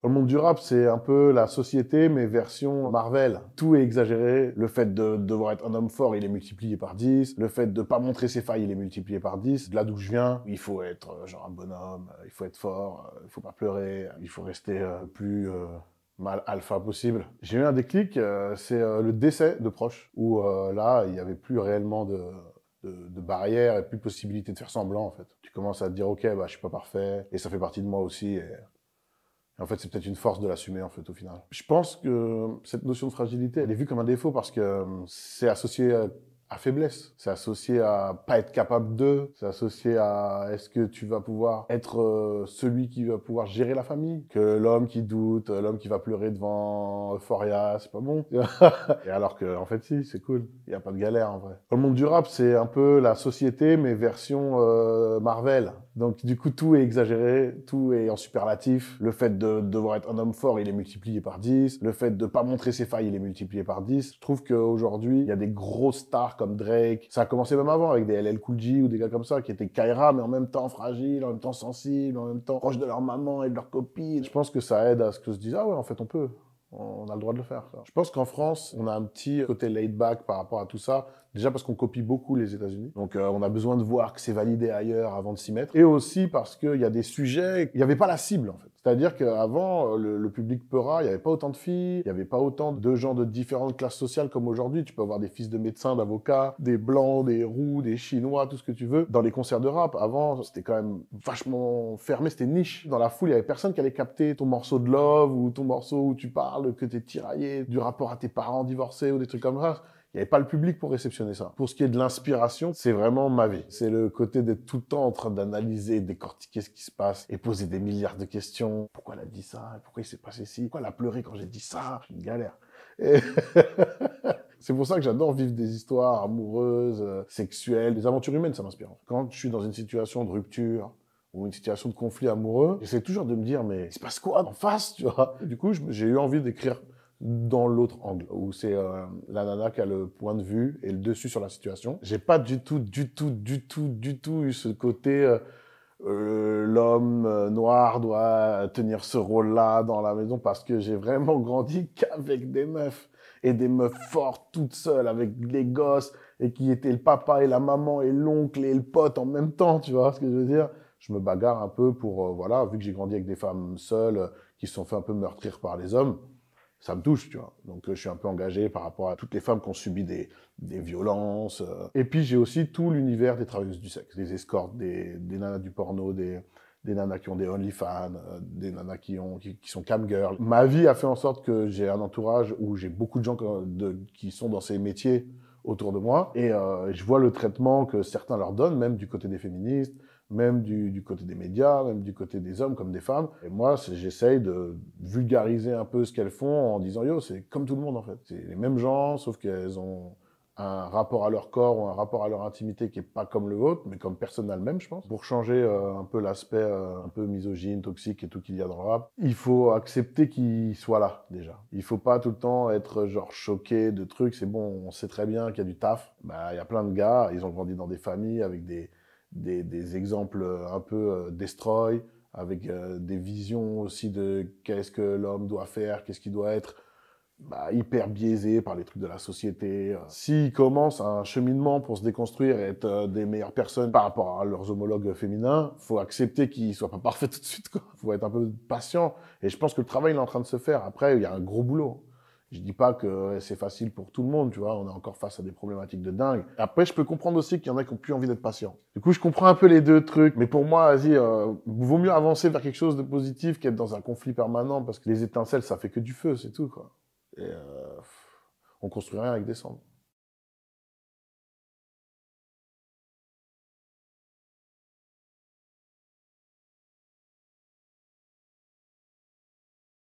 Le monde du rap, c'est un peu la société, mais version Marvel. Tout est exagéré. Le fait de devoir être un homme fort, il est multiplié par 10. Le fait de pas montrer ses failles, il est multiplié par 10. De là d'où je viens, il faut être genre un bonhomme, il faut être fort, il faut pas pleurer, il faut rester plus mal alpha possible. J'ai eu un déclic, c'est le décès de proches, où là, il n'y avait plus réellement de barrières et plus de possibilité de faire semblant, en fait. Tu commences à te dire, ok, bah, je suis pas parfait, et ça fait partie de moi aussi, et en fait, c'est peut-être une force de l'assumer, en fait, au final. Je pense que cette notion de fragilité, elle est vue comme un défaut parce que c'est associé à faiblesse. C'est associé à pas être capable de. C'est associé à est-ce que tu vas pouvoir être celui qui va pouvoir gérer la famille. Que l'homme qui doute, l'homme qui va pleurer devant Euphoria, c'est pas bon. Et alors que, en fait, si, c'est cool. Il n'y a pas de galère, en vrai. Dans le monde du rap, c'est un peu la société, mais version Marvel. Donc, du coup, tout est exagéré, tout est en superlatif. Le fait de devoir être un homme fort, il est multiplié par 10. Le fait de pas montrer ses failles, il est multiplié par 10. Je trouve qu'aujourd'hui, il y a des grosses stars comme Drake. Ça a commencé même avant avec des LL Cool J ou des gars comme ça qui étaient Kaira, mais en même temps fragiles, en même temps sensibles, en même temps proches de leur maman et de leur copine. Je pense que ça aide à ce que se dise, ah ouais, en fait, on peut. On a le droit de le faire. Ça. Je pense qu'en France, on a un petit côté laid back par rapport à tout ça. Déjà parce qu'on copie beaucoup les États-Unis. Donc on a besoin de voir que c'est validé ailleurs avant de s'y mettre. Et aussi parce qu'il y a des sujets, il n'y avait pas la cible en fait. C'est-à-dire qu'avant, le public peura, il n'y avait pas autant de filles, il n'y avait pas autant de gens de différentes classes sociales comme aujourd'hui. Tu peux avoir des fils de médecins, d'avocats, des blancs, des roux, des chinois, tout ce que tu veux. Dans les concerts de rap, avant, c'était quand même vachement fermé, c'était niche. Dans la foule, il n'y avait personne qui allait capter ton morceau de love ou ton morceau où tu parles, que t'es tiraillé du rapport à tes parents divorcés ou des trucs comme ça. Il n'y avait pas le public pour réceptionner ça. Pour ce qui est de l'inspiration, c'est vraiment ma vie. C'est le côté d'être tout le temps en train d'analyser, décortiquer ce qui se passe et poser des milliards de questions. Pourquoi elle a dit ça? Pourquoi il s'est passé ci? Pourquoi elle a pleuré quand j'ai dit ça? C'est une galère. Et c'est pour ça que j'adore vivre des histoires amoureuses, sexuelles, des aventures humaines, ça m'inspire. Quand je suis dans une situation de rupture ou une situation de conflit amoureux, j'essaie toujours de me dire, mais il se passe quoi en face, tu vois? Du coup, j'ai eu envie d'écrire dans l'autre angle, où c'est la nana qui a le point de vue et le dessus sur la situation. J'ai pas du tout eu ce côté l'homme noir doit tenir ce rôle-là dans la maison parce que j'ai vraiment grandi qu'avec des meufs et des meufs fortes toutes seules avec les gosses et qui étaient le papa et la maman et l'oncle et le pote en même temps, tu vois ce que je veux dire? Je me bagarre un peu pour, voilà, vu que j'ai grandi avec des femmes seules qui se sont fait un peu meurtrir par les hommes, ça me touche, tu vois. Donc, je suis un peu engagé par rapport à toutes les femmes qui ont subi des violences. Et puis, j'ai aussi tout l'univers des travailleuses du sexe, des escortes, des nanas du porno, des nanas qui ont des OnlyFans, des nanas qui sont camgirls. Ma vie a fait en sorte que j'ai un entourage où j'ai beaucoup de gens qui sont dans ces métiers autour de moi. Et je vois le traitement que certains leur donnent, même du côté des féministes, même du côté des médias, même du côté des hommes comme des femmes. Et moi, j'essaye de vulgariser un peu ce qu'elles font en disant, yo, c'est comme tout le monde en fait. C'est les mêmes gens, sauf qu'elles ont un rapport à leur corps ou un rapport à leur intimité qui est pas comme le vôtre, mais comme personne n'a le même, je pense. Pour changer un peu l'aspect un peu misogyne, toxique et tout qu'il y a dans le rap, il faut accepter qu'il soit là, déjà. Il faut pas tout le temps être genre choqué de trucs. C'est bon, on sait très bien qu'il y a du taf. Bah, il y a plein de gars, ils ont grandi dans des familles avec des exemples un peu destroy, avec des visions aussi de qu'est-ce que l'homme doit faire, qu'est-ce qu'il doit être, bah, hyper biaisé par les trucs de la société. S'ils commencent un cheminement pour se déconstruire et être des meilleures personnes par rapport à leurs homologues féminins, faut accepter qu'ils soient pas parfaits tout de suite, quoi. Faut être un peu patient. Et je pense que le travail il est en train de se faire. Après, il y a un gros boulot. Je dis pas que c'est facile pour tout le monde, tu vois, on est encore face à des problématiques de dingue. Après, je peux comprendre aussi qu'il y en a qui ont plus envie d'être patients. Du coup, je comprends un peu les deux trucs, mais pour moi, vas-y, vaut mieux avancer vers quelque chose de positif qu'être dans un conflit permanent, parce que les étincelles, ça fait que du feu, c'est tout, quoi. Et on construit rien avec des cendres.